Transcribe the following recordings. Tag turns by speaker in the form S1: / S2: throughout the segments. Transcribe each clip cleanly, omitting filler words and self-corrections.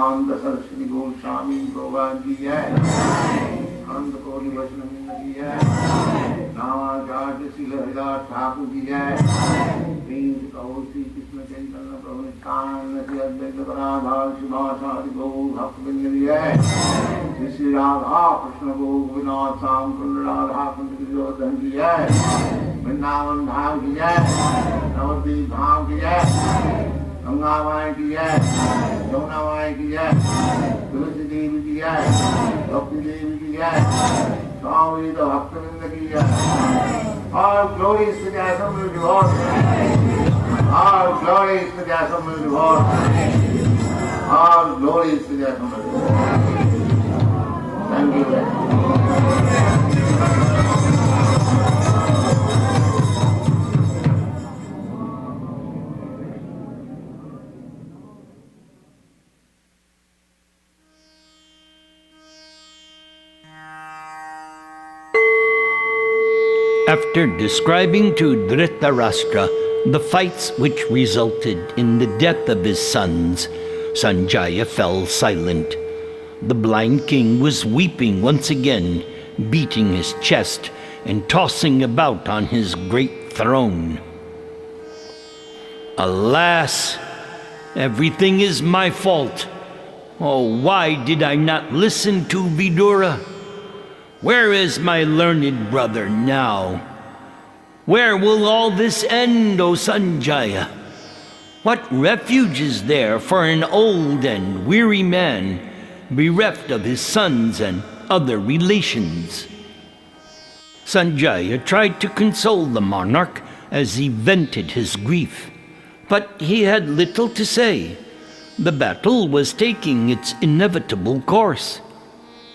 S1: भगवान सरस्वती गोस्वामी भगवान की जय, अंत कोटि वैष्णव की जय, रामाचार्य श्री हरिदास ठाकुर की जय, कहो श्री कृष्ण चैतन्य प्रभु नित्यानंद श्री अद्वैत गदाधर शिवासादि गौर भक्तवृंद की जय, श्री श्री राधा कृष्ण गोविंद श्याम कुंड राधा कुंड गिरिवर्धन की जय, वृंदावन धाम की जय, नवद्वीप धाम की जय, गंगा माई की जय, यमुना माई की जय, तुलसी देवी की जय, भक्ति देवी की जय, स्वामी तो भक्तवृंद की जय। All glories to the Assembly Divorce. All glories to the Assembly Divorce. All glories to the Assembly Divorce. Thank you very much.
S2: After describing to Dhritarashtra the fights which resulted in the death of his sons, Sanjaya fell silent. The blind king was weeping once again, beating his chest and tossing about on his great throne. Alas, everything is my fault. Oh, why did I not listen to Vidura? Where is my learned brother now? Where will all this end, O Sanjaya? What refuge is there for an old and weary man, bereft of his sons and other relations? Sanjaya tried to console the monarch as he vented his grief, but he had little to say. The battle was taking its inevitable course.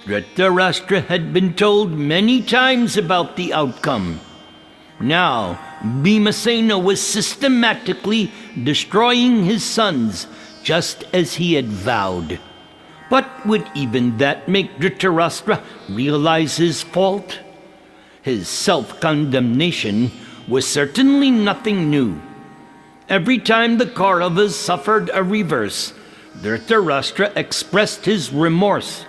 S2: Dhritarashtra had been told many times about the outcome. Now, Bhimasena was systematically destroying his sons, just as he had vowed. But would even that make Dhritarashtra realize his fault? His self-condemnation was certainly nothing new. Every time the Kauravas suffered a reverse, Dhritarashtra expressed his remorse.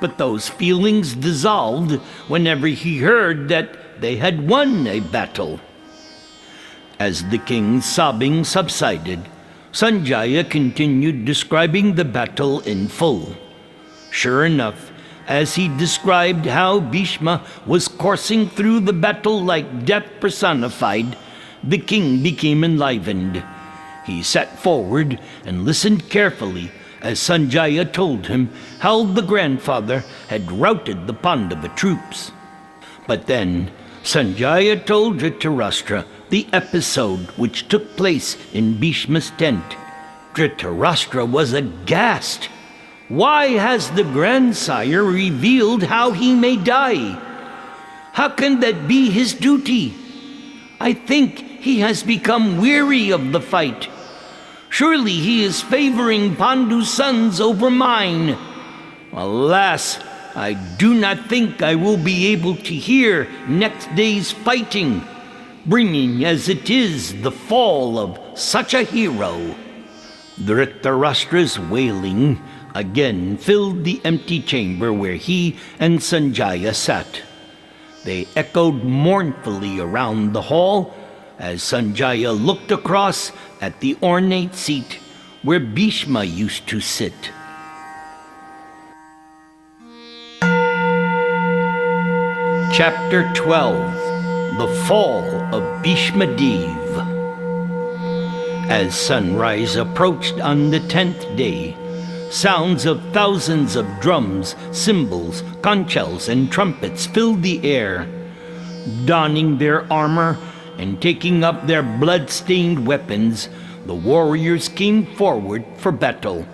S2: But those feelings dissolved whenever he heard that they had won a battle. As the king's sobbing subsided, Sanjaya continued describing the battle in full. Sure enough, as he described how Bhishma was coursing through the battle like death personified, the king became enlivened. He sat forward and listened carefully as Sanjaya told him how the grandfather had routed the Pandava troops. But then Sanjaya told Dhritarashtra the episode which took place in Bhishma's tent. Dhritarashtra was aghast. Why has the grandsire revealed how he may die? How can that be his duty? I think he has become weary of the fight. Surely he is favoring Pandu's sons over mine. Alas, I do not think I will be able to hear next day's fighting, bringing as it is the fall of such a hero. Dhritarashtra's wailing again filled the empty chamber where he and Sanjaya sat. They echoed mournfully around the hall as Sanjaya looked across at the ornate seat where Bhishma used to sit. Chapter 12. The Fall of Bheshma-deva. As sunrise approached on the 10th day, sounds of thousands of drums, cymbals, conchs, and trumpets filled the air. Donning their armor and taking up their blood-stained weapons, the warriors came forward for battle.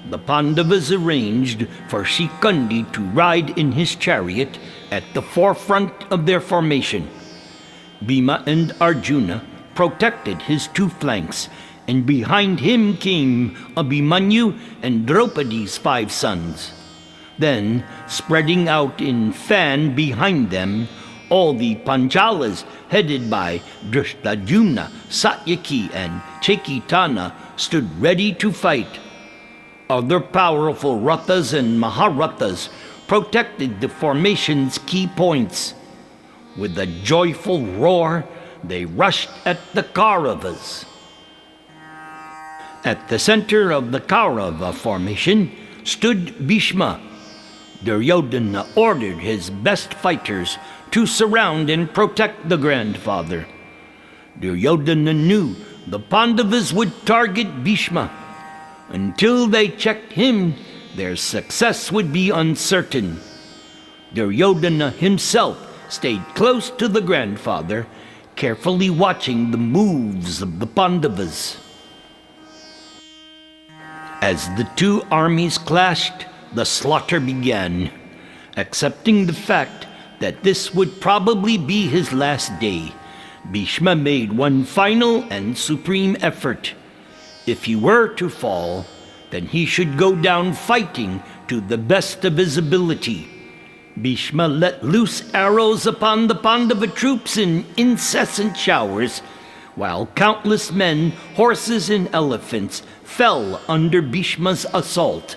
S2: The Pandavas arranged for Shikandi to ride in his chariot at the forefront of their formation. Bhima and Arjuna protected his two flanks, and behind him came Abhimanyu and Draupadi's 5 sons. Then, spreading out in fan behind them, all the Panchalas, headed by Drishtadyumna, Satyaki, and Chekitana, stood ready to fight. Other powerful Rathas and Maha-Bharatas protected the formation's key points. With a joyful roar, they rushed at the Kauravas. At the center of the Kaurava formation stood Bhishma. Duryodhana ordered his best fighters to surround and protect the grandfather. Duryodhana knew the Pandavas would target Bhishma. Until they checked him, their success would be uncertain. Duryodhana himself stayed close to the grandfather, carefully watching the moves of the Pandavas. As the two armies clashed, the slaughter began. Accepting the fact that this would probably be his last day, Bhishma made one final and supreme effort. If he were to fall, then he should go down fighting to the best of his ability. Bhishma let loose arrows upon the Pandava troops in incessant showers, while countless men, horses, and elephants fell under Bhishma's assault.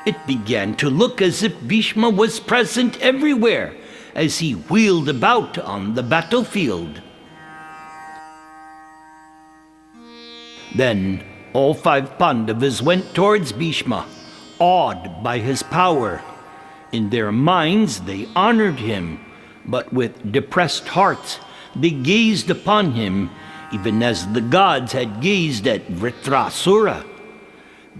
S2: It began to look as if Bhishma was present everywhere as he wheeled about on the battlefield. Then all 5 Pandavas went towards Bhishma, awed by his power. In their minds they honored him, but with depressed hearts they gazed upon him, even as the gods had gazed at Vritrasura.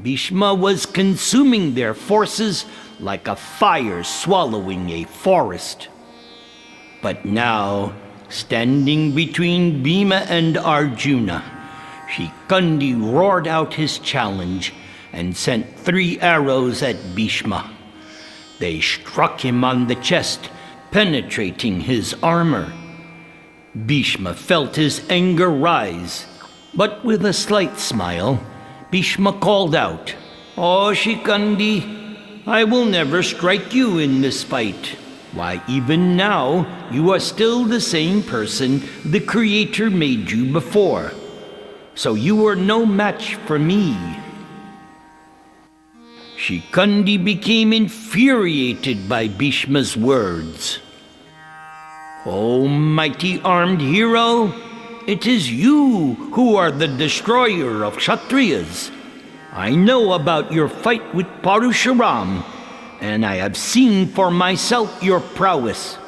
S2: Bhishma was consuming their forces like a fire swallowing a forest. But now, standing between Bhima and Arjuna, Shikandi roared out his challenge and sent 3 arrows at Bhishma. They struck him on the chest, penetrating his armor. Bhishma felt his anger rise, but with a slight smile, Bhishma called out, "Oh, Shikandi, I will never strike you in this fight. Why, even now, you are still the same person the Creator made you before. So you are no match for me." Shikandi became infuriated by Bhishma's words. "O mighty armed hero, it is you who are the destroyer of Kshatriyas. I know about your fight with Parusharam, and I have seen for myself your prowess.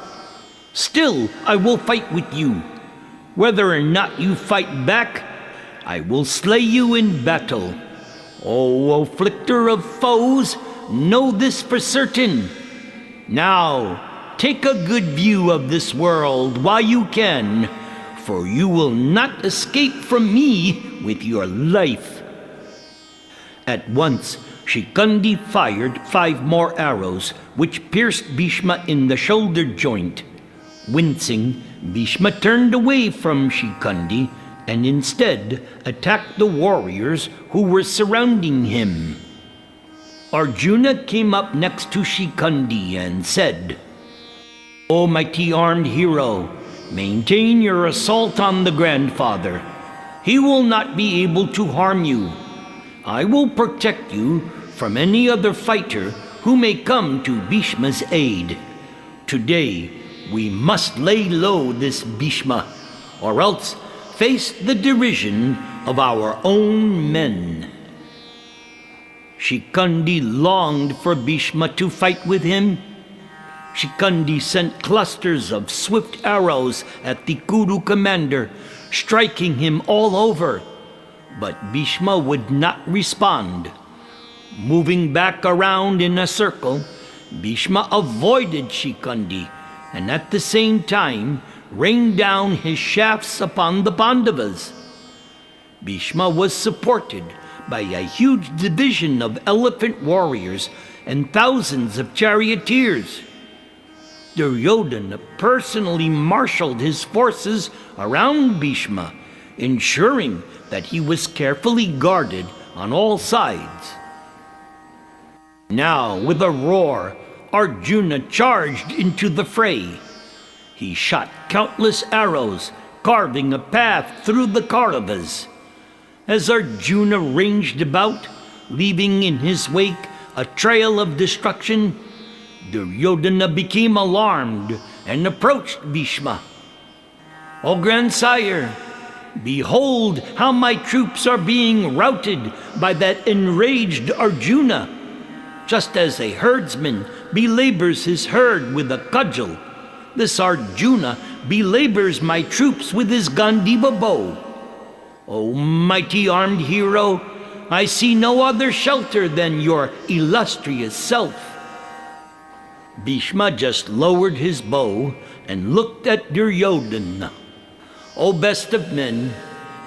S2: Still, I will fight with you. Whether or not you fight back, I will slay you in battle. O afflictor of foes, know this for certain. Now, take a good view of this world while you can, for you will not escape from me with your life." At once, Shikandi fired 5 more arrows, which pierced Bhishma in the shoulder joint. Wincing, Bhishma turned away from Shikandi and instead attacked the warriors who were surrounding him. Arjuna came up next to Shikandi and said, "O mighty armed hero, maintain your assault on the grandfather. He will not be able to harm you. I will protect you from any other fighter who may come to Bhishma's aid. Today, we must lay low this Bhishma, or else face the derision of our own men." Shikandi longed for Bhishma to fight with him. Shikandi sent clusters of swift arrows at the Kuru commander, striking him all over. But Bhishma would not respond. Moving back around in a circle, Bhishma avoided Shikandi and at the same time rained down his shafts upon the Pandavas. Bhishma was supported by a huge division of elephant warriors and thousands of charioteers. Duryodhana personally marshaled his forces around Bhishma, ensuring that he was carefully guarded on all sides. Now, with a roar, Arjuna charged into the fray. He shot countless arrows, carving a path through the Kauravas. As Arjuna ranged about, leaving in his wake a trail of destruction, Duryodhana became alarmed and approached Bhishma. "O grandsire, behold how my troops are being routed by that enraged Arjuna, just as a herdsman belabors his herd with a cudgel. This Arjuna belabors my troops with his Gandiva bow. O mighty armed hero, I see no other shelter than your illustrious self." Bhishma just lowered his bow and looked at Duryodhana. "O best of men,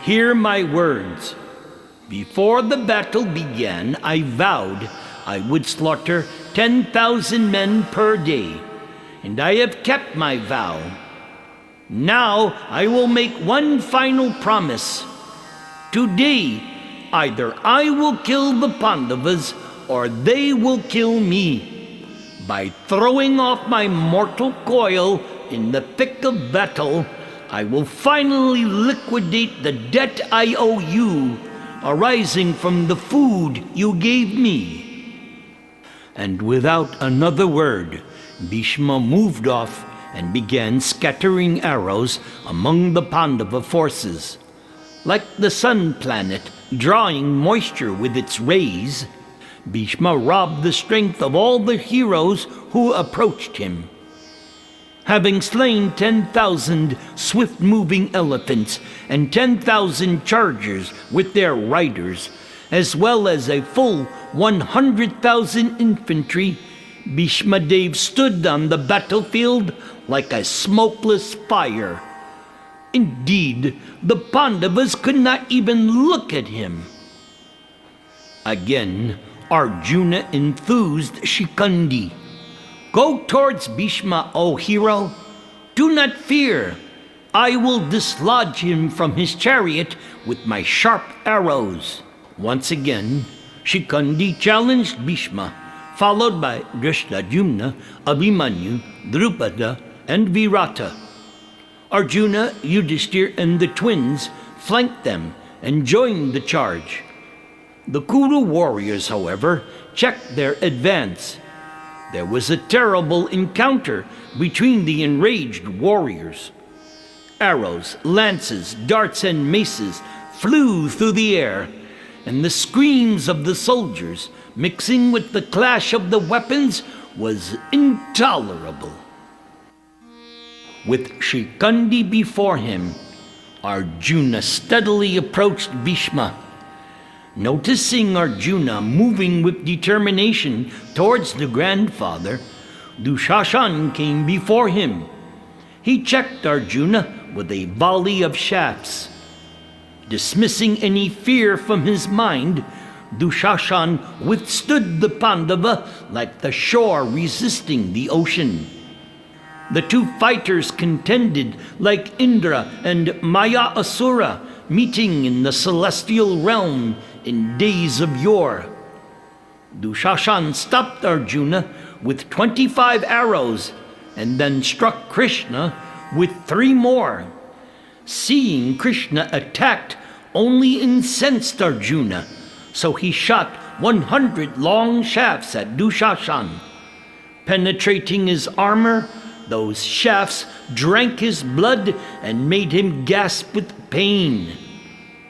S2: hear my words. Before the battle began, I vowed I would slaughter 10,000 men per day, and I have kept my vow. Now I will make one final promise. Today, either I will kill the Pandavas or they will kill me. By throwing off my mortal coil in the thick of battle, I will finally liquidate the debt I owe you, arising from the food you gave me." And without another word, Bhishma moved off and began scattering arrows among the Pandava forces. Like the sun planet drawing moisture with its rays, Bhishma robbed the strength of all the heroes who approached him. Having slain 10,000 swift-moving elephants and 10,000 chargers with their riders, as well as a full 100,000 infantry, Bheshma-deva stood on the battlefield like a smokeless fire. Indeed, the Pandavas could not even look at him. Again, Arjuna enthused Shikandi. "Go towards Bhishma, O hero. Do not fear. I will dislodge him from his chariot with my sharp arrows." Once again, Shikandi challenged Bhishma, followed by Drishtadyumna, Abhimanyu, Drupada, and Virata. Arjuna, Yudhishthir, and the twins flanked them and joined the charge. The Kuru warriors, however, checked their advance. There was a terrible encounter between the enraged warriors. Arrows, lances, darts, and maces flew through the air, and the screams of the soldiers, mixing with the clash of the weapons, was intolerable. With Shikandi before him, Arjuna steadily approached Bhishma. Noticing Arjuna moving with determination towards the grandfather, Dushashan came before him. He checked Arjuna with a volley of shafts. Dismissing any fear from his mind, Dushashan withstood the Pandava like the shore resisting the ocean. The two fighters contended like Indra and Maya Asura meeting in the celestial realm in days of yore. Dushashan stopped Arjuna with 25 arrows and then struck Krishna with 3 more. Seeing Krishna attacked only incensed Arjuna, so he shot 100 long shafts at Dushashan. Penetrating his armor, those shafts drank his blood and made him gasp with pain.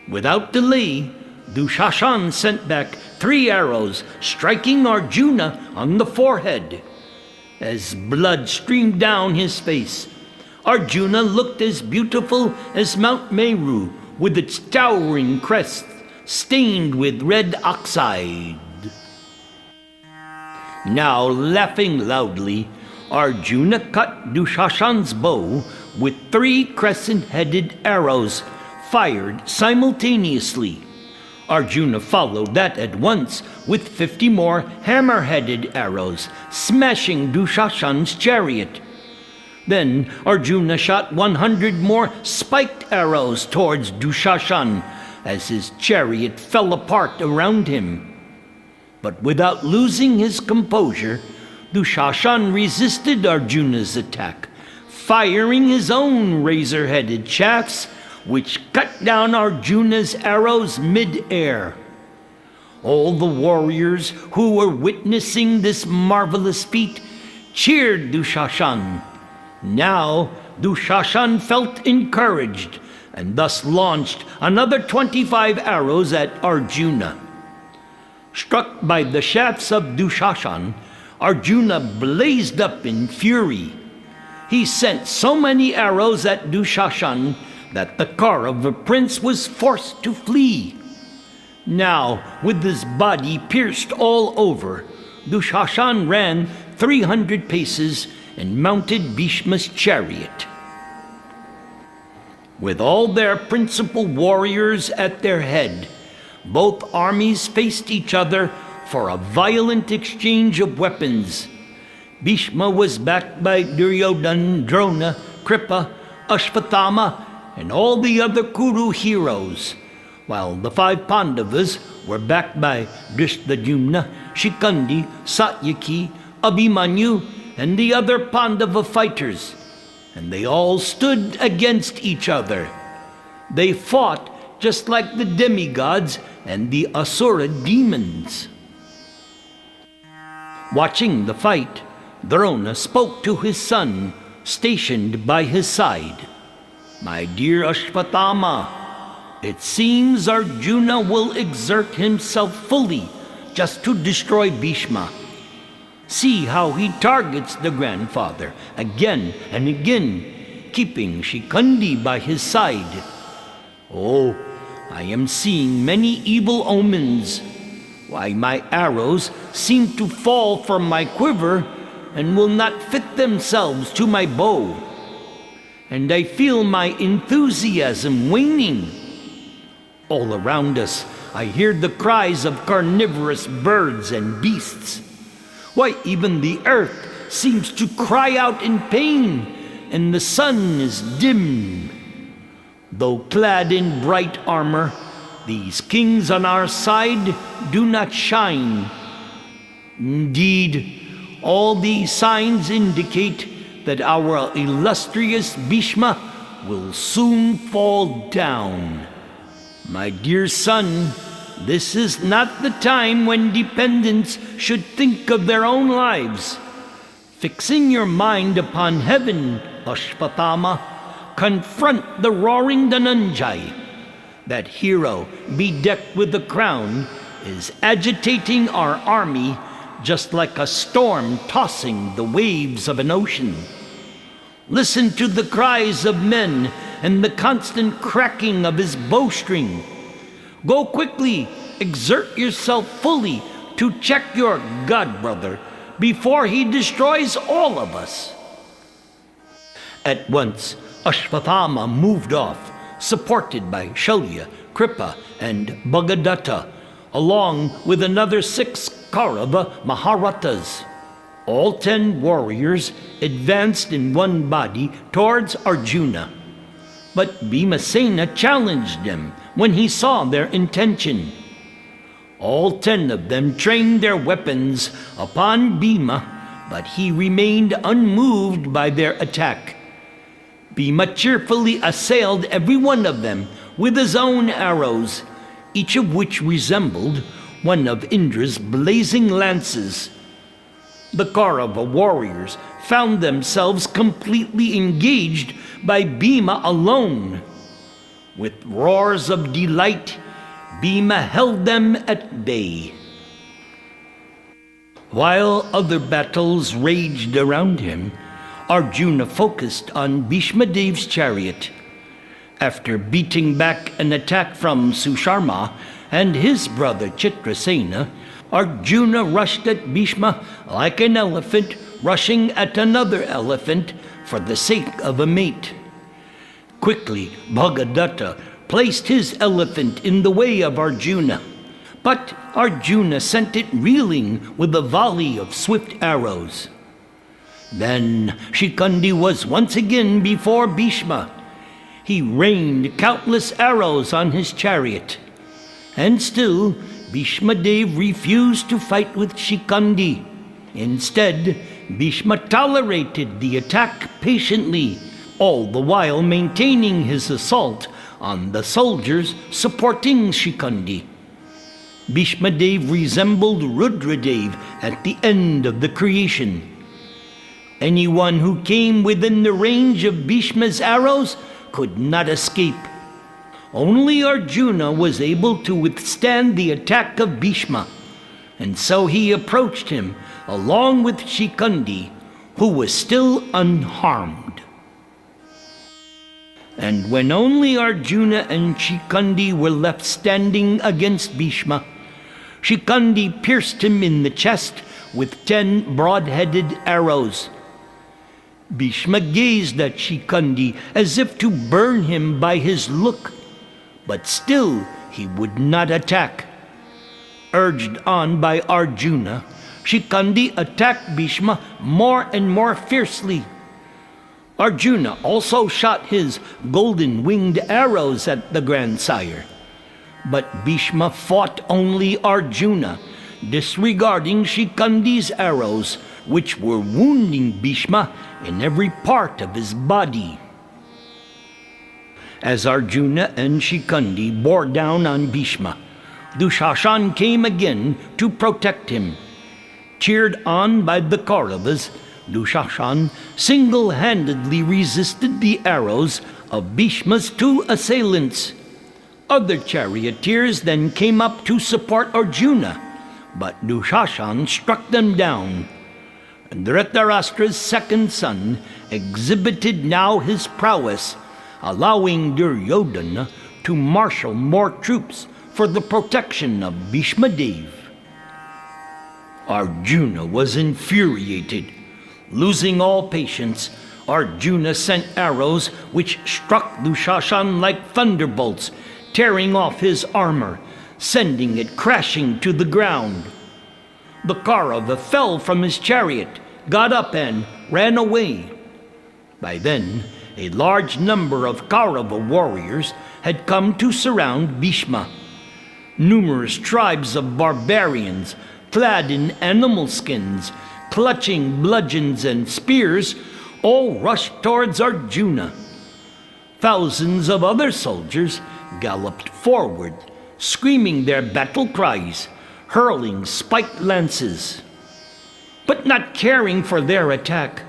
S2: Without delay, Dushashan sent back 3 arrows, striking Arjuna on the forehead. As blood streamed down his face, Arjuna looked as beautiful as Mount Meru with its towering crest stained with red oxide. Now, laughing loudly, Arjuna cut Dushashan's bow with 3 crescent-headed arrows fired simultaneously. Arjuna followed that at once with 50 more hammer-headed arrows, smashing Dushashan's chariot. Then Arjuna shot 100 more spiked arrows towards Dushashan as his chariot fell apart around him. But without losing his composure, Dushashan resisted Arjuna's attack, firing his own razor-headed shafts, which cut down Arjuna's arrows mid-air. All the warriors who were witnessing this marvelous feat cheered Dushashan. Now Dushashan felt encouraged and thus launched another 25 arrows at Arjuna. Struck by the shafts of Dushashan, Arjuna blazed up in fury. He sent so many arrows at Dushashan that the Kaurava prince was forced to flee. Now, with his body pierced all over, Dushashan ran 300 paces and mounted Bhishma's chariot. With all their principal warriors at their head, both armies faced each other for a violent exchange of weapons. Bhishma was backed by Duryodhana, Drona, Kripa, Ashvathama, and all the other Kuru heroes, while the 5 Pandavas were backed by Drishtadyumna, Shikandi, Satyaki, Abhimanyu, and the other Pandava fighters, and they all stood against each other. They fought just like the demigods and the Asura demons. Watching the fight, Drona spoke to his son, stationed by his side. "My dear Ashvathama, it seems Arjuna will exert himself fully just to destroy Bhishma. See how he targets the grandfather again and again, keeping Shikandi by his side. Oh, I am seeing many evil omens. Why, my arrows seem to fall from my quiver and will not fit themselves to my bow. And I feel my enthusiasm waning. All around us, I hear the cries of carnivorous birds and beasts. Why, even the earth seems to cry out in pain, and the sun is dim. Though clad in bright armor, these kings on our side do not shine. Indeed, all these signs indicate that our illustrious Bhishma will soon fall down. My dear son, this is not the time when dependents should think of their own lives. Fixing your mind upon heaven, Ashvathama, confront the roaring Dhananjay. That hero, bedecked with the crown, is agitating our army just like a storm tossing the waves of an ocean. Listen to the cries of men and the constant cracking of his bowstring. Go quickly, exert yourself fully to check your godbrother before he destroys all of us." At once, Ashvathama moved off, supported by Shalya, Kripa, and Bhagadatta, along with another 6 Kaurava Maharathas. All 10 warriors advanced in one body towards Arjuna. But Bhimasena challenged them when he saw their intention. All 10 of them trained their weapons upon Bhima, but he remained unmoved by their attack. Bhima cheerfully assailed every one of them with his own arrows, each of which resembled one of Indra's blazing lances. The Kaurava warriors found themselves completely engaged by Bhima alone. With roars of delight, Bhima held them at bay. While other battles raged around him, Arjuna focused on Bheshma-deva's chariot. After beating back an attack from Susharma and his brother Chitrasena, Arjuna rushed at Bhishma like an elephant rushing at another elephant for the sake of a mate. Quickly, Bhagadatta placed his elephant in the way of Arjuna, but Arjuna sent it reeling with a volley of swift arrows. Then Shikandi was once again before Bhishma. He rained countless arrows on his chariot, and still Bheshma-deva refused to fight with Shikandi. Instead, Bhishma tolerated the attack patiently, all the while maintaining his assault on the soldiers supporting Shikandi. Bheshma-deva resembled Rudra-deva at the end of the creation. Anyone who came within the range of Bhishma's arrows could not escape. Only Arjuna was able to withstand the attack of Bhishma, and so he approached him along with Shikandi, who was still unharmed. And when only Arjuna and Shikandi were left standing against Bhishma, Shikandi pierced him in the chest with 10 broad-headed arrows. Bhishma gazed at Shikandi as if to burn him by his look, but still he would not attack. Urged on by Arjuna, Shikandi attacked Bhishma more and more fiercely. Arjuna also shot his golden-winged arrows at the grandsire. But Bhishma fought only Arjuna, disregarding Shikandi's arrows, which were wounding Bhishma in every part of his body. As Arjuna and Shikandi bore down on Bhishma, Dushashan came again to protect him. Cheered on by the Kauravas, Dushashan single-handedly resisted the arrows of Bhishma's 2 assailants. Other charioteers then came up to support Arjuna, but Dushashan struck them down. Dhritarashtra's second son exhibited now his prowess, allowing Duryodhana to marshal more troops for the protection of Bheshma-deva. Arjuna was infuriated. Losing all patience, Arjuna sent arrows which struck Dushashan like thunderbolts, tearing off his armor, sending it crashing to the ground. The Kaurava fell from his chariot, got up and ran away. By then, a large number of Kaurava warriors had come to surround Bhishma. Numerous tribes of barbarians, clad in animal skins, clutching bludgeons and spears, all rushed towards Arjuna. Thousands of other soldiers galloped forward, screaming their battle cries, hurling spiked lances. But not caring for their attack,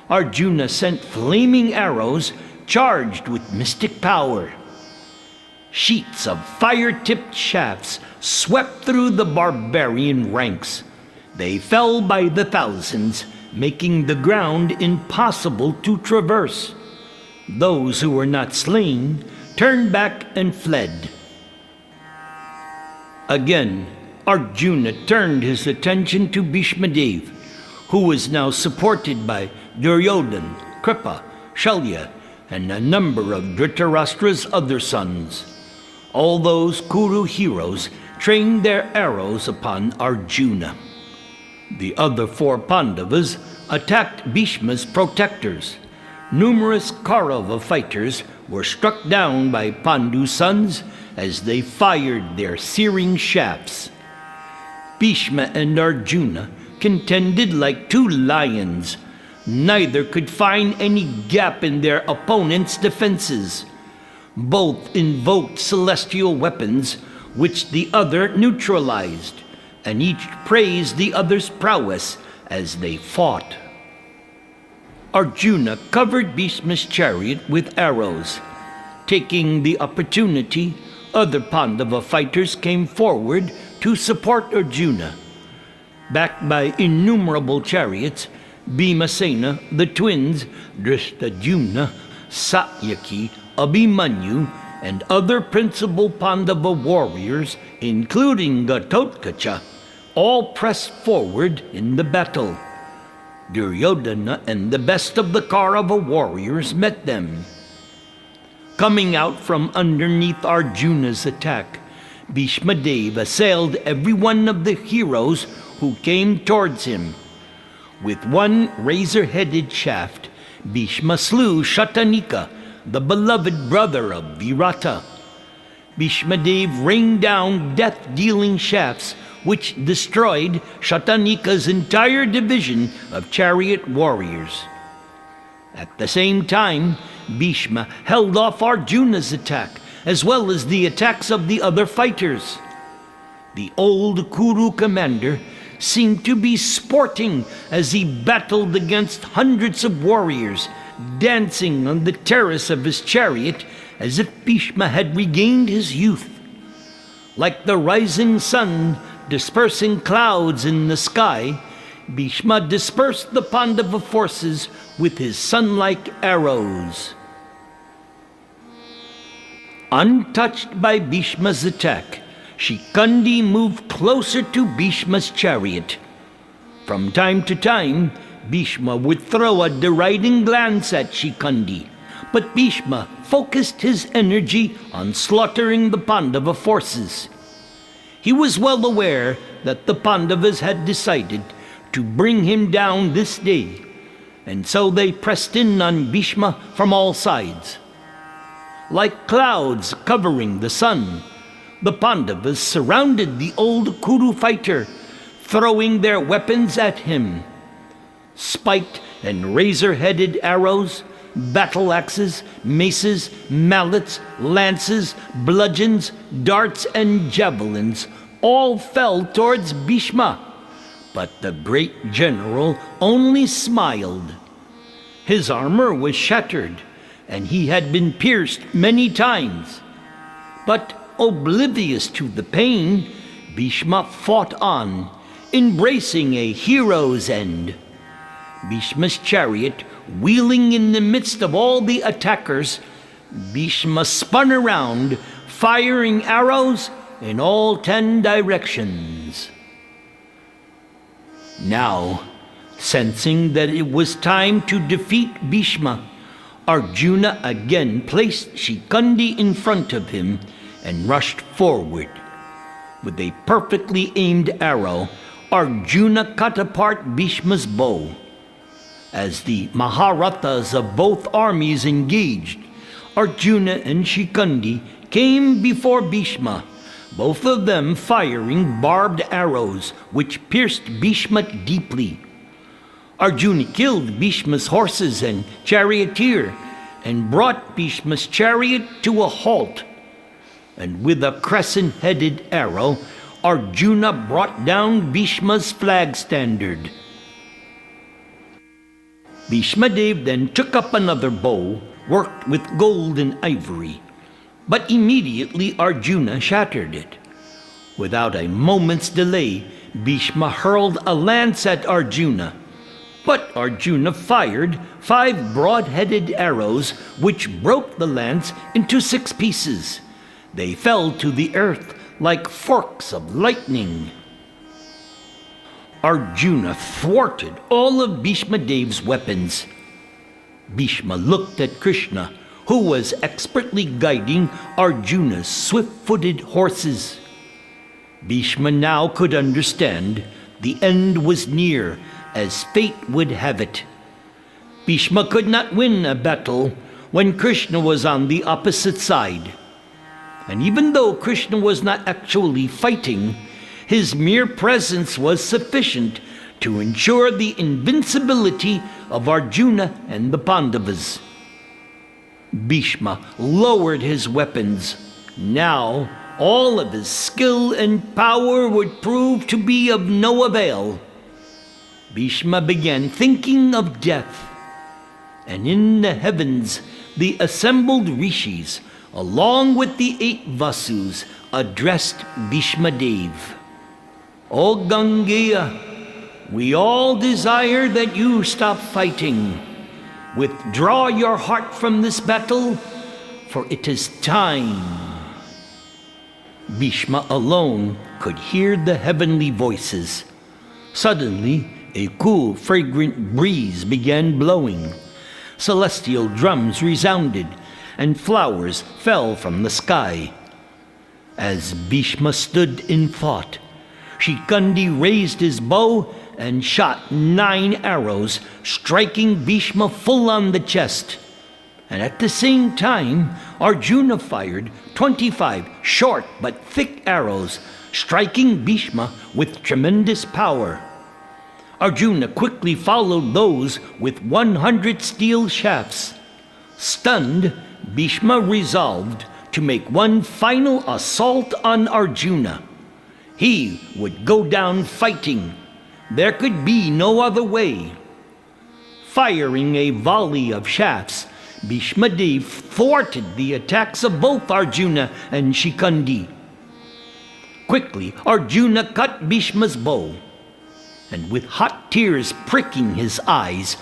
S2: Arjuna sent flaming arrows charged with mystic power. Sheets of fire-tipped shafts swept through the barbarian ranks. They fell by the thousands, making the ground impossible to traverse. Those who were not slain turned back and fled. Again, Arjuna turned his attention to Bheshma-deva, who was now supported by Duryodhana, Kripa, Shalya, and a number of Dhritarashtra's other sons. All those Kuru heroes trained their arrows upon Arjuna. The other 4 Pandavas attacked Bhishma's protectors. Numerous Kaurava fighters were struck down by Pandu's sons as they fired their searing shafts. Bhishma and Arjuna contended like 2 lions. Neither could find any gap in their opponent's defenses. Both invoked celestial weapons, which the other neutralized, and each praised the other's prowess as they fought. Arjuna covered Bhishma's chariot with arrows. Taking the opportunity, other Pandava fighters came forward to support Arjuna. Backed by innumerable chariots, Bhimasena, the twins, Drishtadyumna, Satyaki, Abhimanyu, and other principal Pandava warriors, including Ghatotkacha, all pressed forward in the battle. Duryodhana and the best of the Kaurava warriors met them. Coming out from underneath Arjuna's attack, Bheshma-deva assailed every one of the heroes who came towards him. With one razor-headed shaft, Bhishma slew Shatanika, the beloved brother of Virata. Bheshma-deva rained down death-dealing shafts which destroyed Shatanika's entire division of chariot warriors. At the same time, Bhishma held off Arjuna's attack, as well as the attacks of the other fighters. The old Kuru commander seemed to be sporting as he battled against hundreds of warriors, dancing on the terrace of his chariot as if Bhishma had regained his youth. Like the rising sun dispersing clouds in the sky, Bhishma dispersed the Pandava forces with his sun-like arrows. Untouched by Bhishma's attack, Shikandi moved closer to Bhishma's chariot. From time to time, Bhishma would throw a deriding glance at Shikandi, but Bhishma focused his energy on slaughtering the Pandava forces. He was well aware that the Pandavas had decided to bring him down this day, and so they pressed in on Bhishma from all sides. Like clouds covering the sun, the Pandavas surrounded the old Kuru fighter, throwing their weapons at him. Spiked and razor-headed arrows, battle axes, maces, mallets, lances, bludgeons, darts, and javelins all fell towards Bhishma, but the great general only smiled. His armor was shattered, and he had been pierced many times. But oblivious to the pain, Bhishma fought on, embracing a hero's end. Bhishma's chariot wheeling in the midst of all the attackers, Bhishma spun around, firing arrows in all 10 directions. Now, sensing that it was time to defeat Bhishma, Arjuna again placed Shikandi in front of him and rushed forward. With a perfectly aimed arrow, Arjuna cut apart Bhishma's bow. As the Maha-Bharatas of both armies engaged, Arjuna and Shikandi came before Bhishma, both of them firing barbed arrows which pierced Bhishma deeply. Arjuna killed Bhishma's horses and charioteer and brought Bhishma's chariot to a halt. And with a crescent-headed arrow, Arjuna brought down Bhishma's flag standard. Bheshma-deva then took up another bow, worked with gold and ivory, but immediately Arjuna shattered it. Without a moment's delay, Bhishma hurled a lance at Arjuna, but Arjuna fired 5 broad-headed arrows which broke the lance into 6 pieces. They fell to the earth like forks of lightning. Arjuna thwarted all of Bheshma-deva's weapons. Bhishma looked at Krishna, who was expertly guiding Arjuna's swift-footed horses. Bhishma now could understand the end was near, as fate would have it. Bhishma could not win a battle when Krishna was on the opposite side. And even though Krishna was not actually fighting, his mere presence was sufficient to ensure the invincibility of Arjuna and the Pandavas. Bhishma lowered his weapons. Now, all of his skill and power would prove to be of no avail. Bhishma began thinking of death. And in the heavens, the assembled rishis, along with the 8 Vasus, addressed Bheshma-deva. O Gangeya, we all desire that you stop fighting. Withdraw your heart from this battle, for it is time. Bhishma alone could hear the heavenly voices. Suddenly, a cool, fragrant breeze began blowing. Celestial drums resounded, and flowers fell from the sky. As Bhishma stood in thought, Shikandi raised his bow and shot 9 arrows, striking Bhishma full on the chest. And at the same time, Arjuna fired 25 short but thick arrows, striking Bhishma with tremendous power. Arjuna quickly followed those with 100 steel shafts. Stunned, Bhishma resolved to make one final assault on Arjuna. He would go down fighting. There could be no other way. Firing a volley of shafts, Bheshma-deva thwarted the attacks of both Arjuna and Shikandi. Quickly, Arjuna cut Bhishma's bow, and with hot tears pricking his eyes,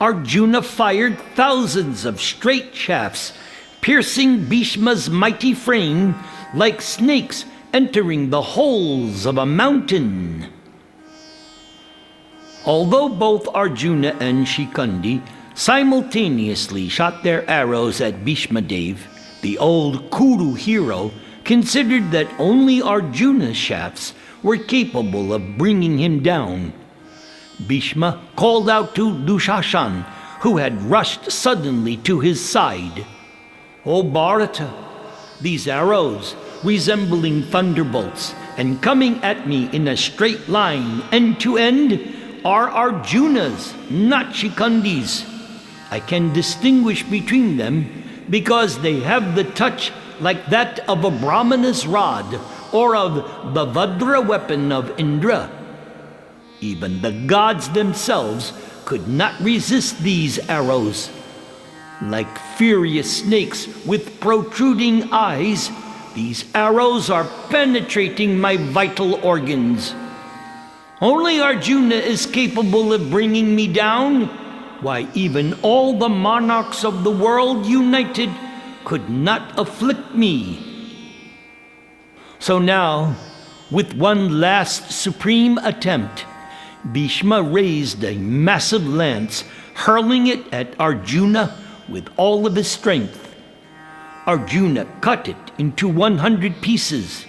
S2: Arjuna fired thousands of straight shafts, piercing Bhishma's mighty frame like snakes entering the holes of a mountain. Although both Arjuna and Shikandi simultaneously shot their arrows at Bheshma-deva, the old Kuru hero considered that only Arjuna's shafts were capable of bringing him down. Bhishma called out to Dushashan, who had rushed suddenly to his side, "O Bharata, these arrows, resembling thunderbolts and coming at me in a straight line end to end, are Arjuna's, not Shikandi's. I can distinguish between them because they have the touch like that of a Brahmana's rod or of the Vajra weapon of Indra. Even the gods themselves could not resist these arrows. Like furious snakes with protruding eyes, these arrows are penetrating my vital organs. Only Arjuna is capable of bringing me down. Why, even all the monarchs of the world united could not afflict me." So now, with one last supreme attempt, Bhishma raised a massive lance, hurling it at Arjuna with all of his strength. Arjuna cut it into 100 pieces.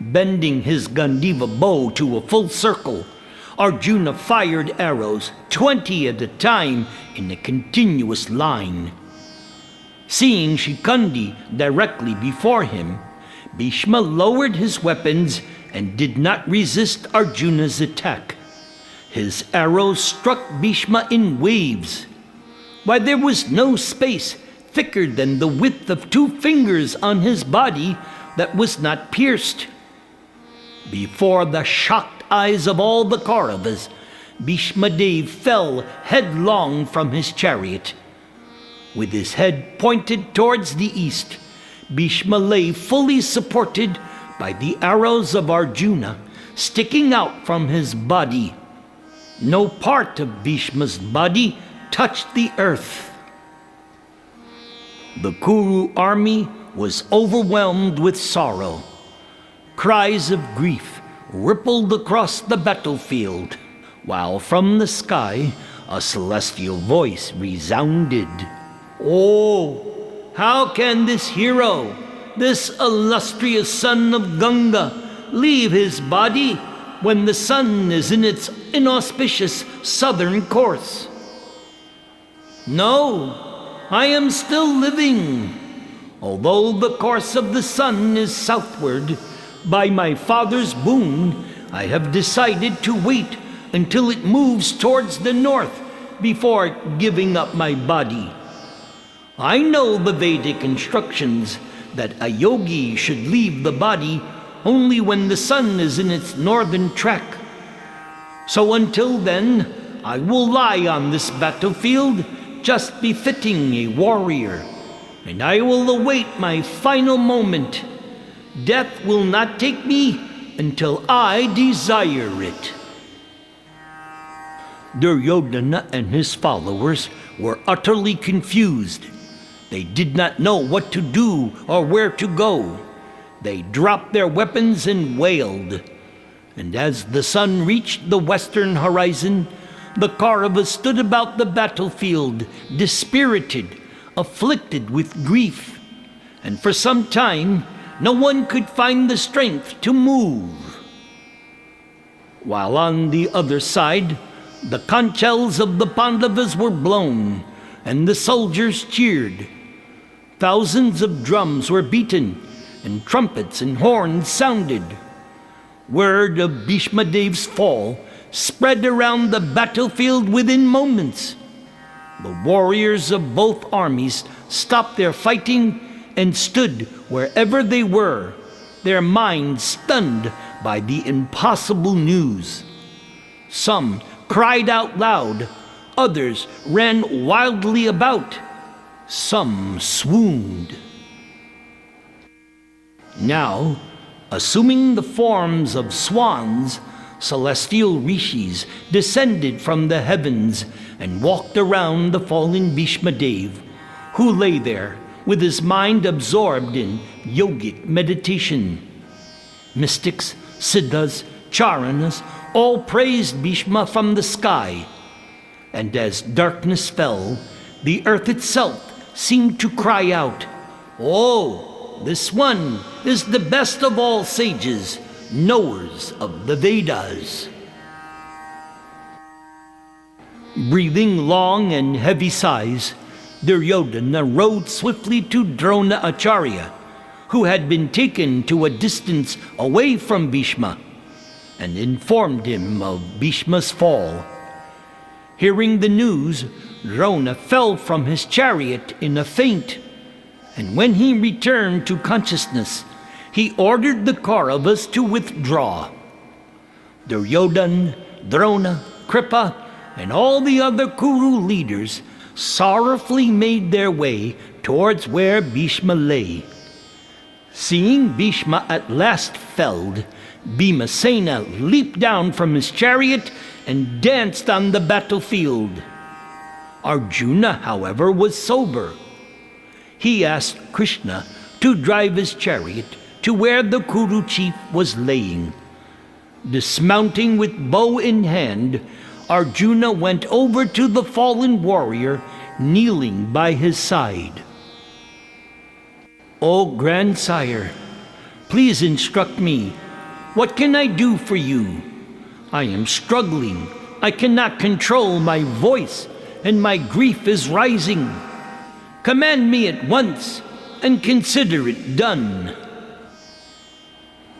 S2: Bending his Gandiva bow to a full circle, Arjuna fired arrows 20 at a time in a continuous line. Seeing Shikandi directly before him, Bhishma lowered his weapons and did not resist Arjuna's attack. His arrows struck Bhishma in waves. Why, there was no space thicker than the width of 2 fingers on his body that was not pierced. Before the shocked eyes of all the Kauravas, Bheshma-deva fell headlong from his chariot. With his head pointed towards the east, Bhishma lay fully supported by the arrows of Arjuna sticking out from his body. No part of Bhishma's body touched the earth. The Kuru army was overwhelmed with sorrow. Cries of grief rippled across the battlefield, while from the sky a celestial voice resounded. "Oh, how can this hero, this illustrious son of Ganga, leave his body when the sun is in its inauspicious southern course? No, I am still living. Although the course of the sun is southward, by my father's boon, I have decided to wait until it moves towards the north before giving up my body. I know the Vedic instructions that a yogi should leave the body only when the sun is in its northern track. So until then, I will lie on this battlefield just befitting a warrior, and I will await my final moment. Death will not take me until I desire it." Duryodhana and his followers were utterly confused. They did not know what to do or where to go. They dropped their weapons and wailed. And as the sun reached the western horizon, the Kauravas stood about the battlefield, dispirited, afflicted with grief. And for some time, no one could find the strength to move. While on the other side, the conchs of the Pandavas were blown, and the soldiers cheered. Thousands of drums were beaten, and trumpets and horns sounded. Word of Bheshma-deva's fall spread around the battlefield within moments. The warriors of both armies stopped their fighting and stood wherever they were, their minds stunned by the impossible news. Some cried out loud, others ran wildly about, some swooned. Now, assuming the forms of swans, celestial rishis descended from the heavens and walked around the fallen Bheshma-deva, who lay there with his mind absorbed in yogic meditation. Mystics, siddhas, charanas all praised Bhishma from the sky, and as darkness fell, the earth itself seemed to cry out, "Oh, this one is the best of all sages, knowers of the Vedas." Breathing long and heavy sighs, Duryodhana rode swiftly to Drona Acharya, who had been taken to a distance away from Bhishma, and informed him of Bhishma's fall. Hearing the news, Drona fell from his chariot in a faint, and when he returned to consciousness, he ordered the Kauravas to withdraw. Duryodhana, Drona, Kripa, and all the other Kuru leaders sorrowfully made their way towards where Bhishma lay. Seeing Bhishma at last felled, Bhimasena leaped down from his chariot and danced on the battlefield. Arjuna, however, was sober. He asked Krishna to drive his chariot to where the Kuru chief was laying. Dismounting with bow in hand, Arjuna went over to the fallen warrior, kneeling by his side. "O grandsire, please instruct me. What can I do for you? I am struggling. I cannot control my voice, and my grief is rising. Command me at once, and consider it done."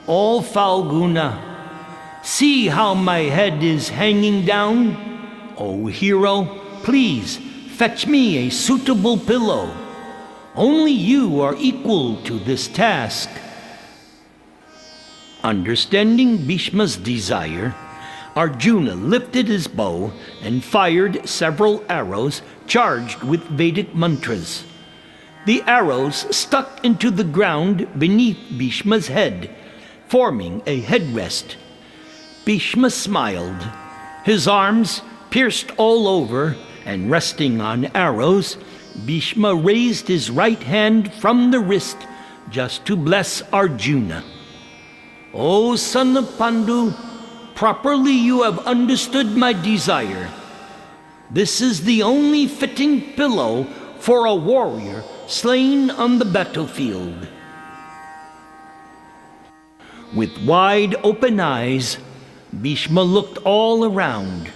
S2: "O Falguna, see how my head is hanging down. O hero, please fetch me a suitable pillow. Only you are equal to this task." Understanding Bhishma's desire, Arjuna lifted his bow and fired several arrows charged with Vedic mantras. The arrows stuck into the ground beneath Bhishma's head, forming a headrest. Bhishma smiled. His arms pierced all over and resting on arrows, Bhishma raised his right hand from the wrist just to bless Arjuna. "O son of Pandu, properly you have understood my desire. This is the only fitting pillow for a warrior slain on the battlefield." With wide open eyes, Bhishma looked all around.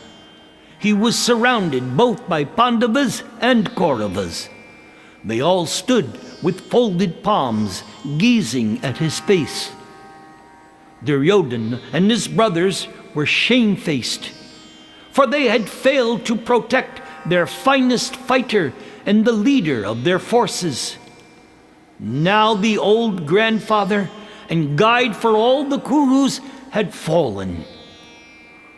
S2: He was surrounded both by Pandavas and Kauravas. They all stood with folded palms, gazing at his face. Duryodhana and his brothers were shamefaced, for they had failed to protect their finest fighter and the leader of their forces. Now the old grandfather and guide for all the Kurus had fallen.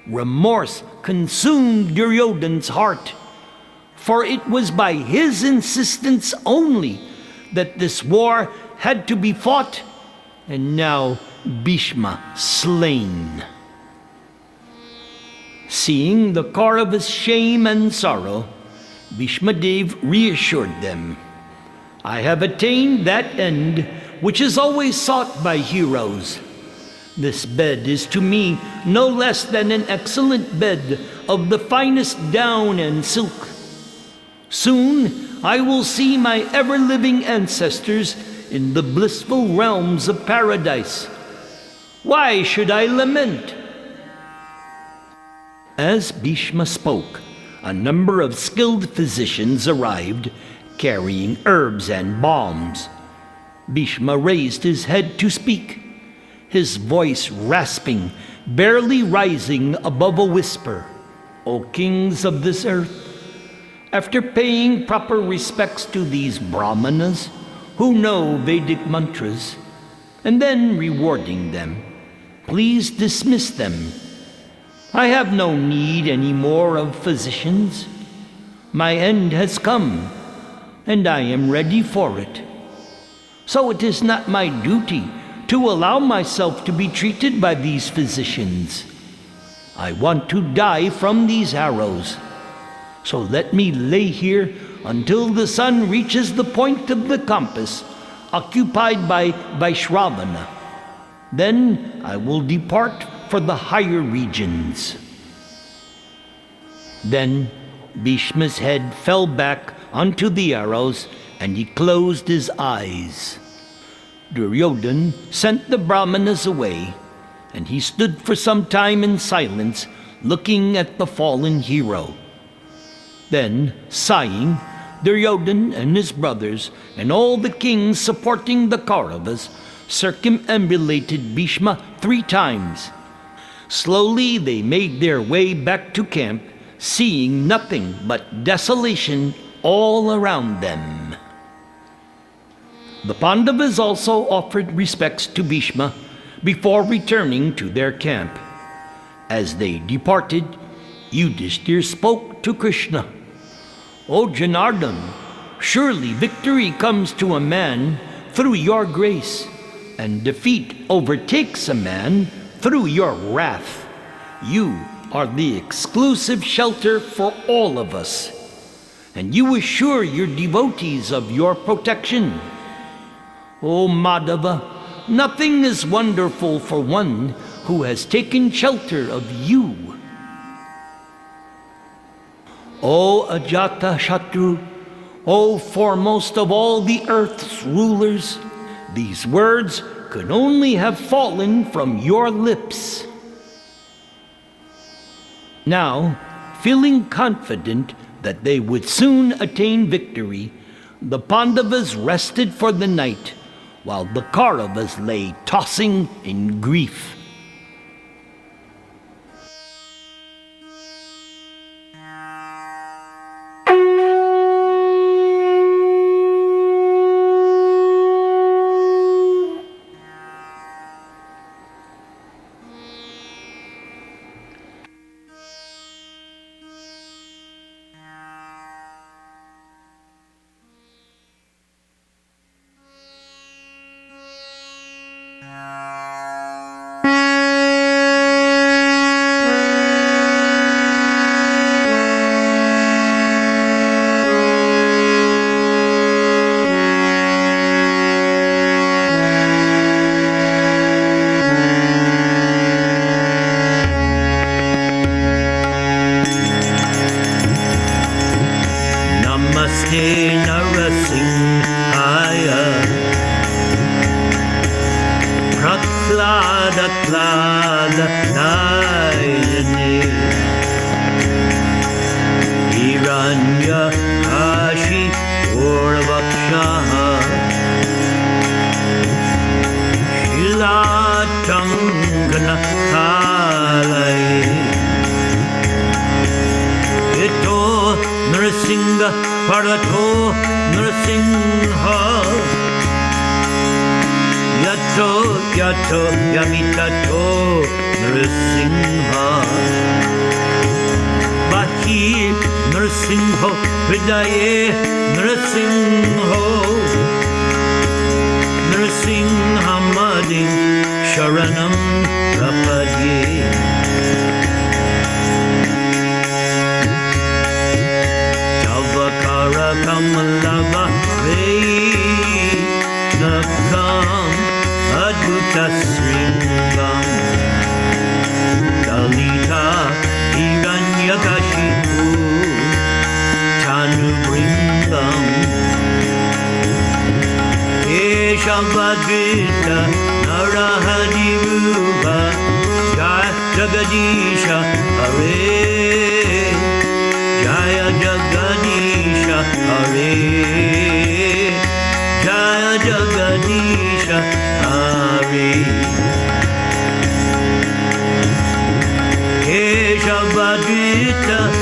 S2: Remorse consumed Duryodhana's heart, for it was by his insistence only that this war had to be fought, and now Bhishma slain. Seeing the Kauravas' shame and sorrow, Bheshma-deva reassured them. "I have attained that end which is always sought by heroes. This bed is to me no less than an excellent bed of the finest down and silk. Soon I will see my ever-living ancestors in the blissful realms of paradise. Why should I lament?" As Bhishma spoke, a number of skilled physicians arrived, carrying herbs and balms. Bhishma raised his head to speak, his voice rasping, barely rising above a whisper. "O kings of this earth, after paying proper respects to these brahmanas who know Vedic mantras, and then rewarding them, Please dismiss them. I have no need any more of physicians. My end has come, and I am ready for it. So it is not my duty to allow myself to be treated by these physicians. I want to die from these arrows. So let me lay here until the sun reaches the point of the compass, occupied by Vaishravana. Then I will depart for the higher regions. Then Bhishma's head fell back onto the arrows, and he closed his eyes. Duryodhana sent the Brahmanas away, and he stood for some time in silence, looking at the fallen hero. Then, sighing, Duryodhana and his brothers, and all the kings supporting the Kauravas, circumambulated Bhishma 3 times. Slowly they made their way back to camp, seeing nothing but desolation all around them. The Pandavas also offered respects to Bhishma before returning to their camp. As they departed, Yudhishthira spoke to Krishna. "O Janardhan, surely victory comes to a man through your grace, and defeat overtakes a man through your wrath. You are the exclusive shelter for all of us, and you assure your devotees of your protection. O Madhava, nothing is wonderful for one who has taken shelter of you. O Ajata Shatru, O foremost of all the earth's rulers, these words could only have fallen from your lips." Now, feeling confident that they would soon attain victory, the Pandavas rested for the night, while the Kauravas lay tossing in grief.
S3: Maha-Bharata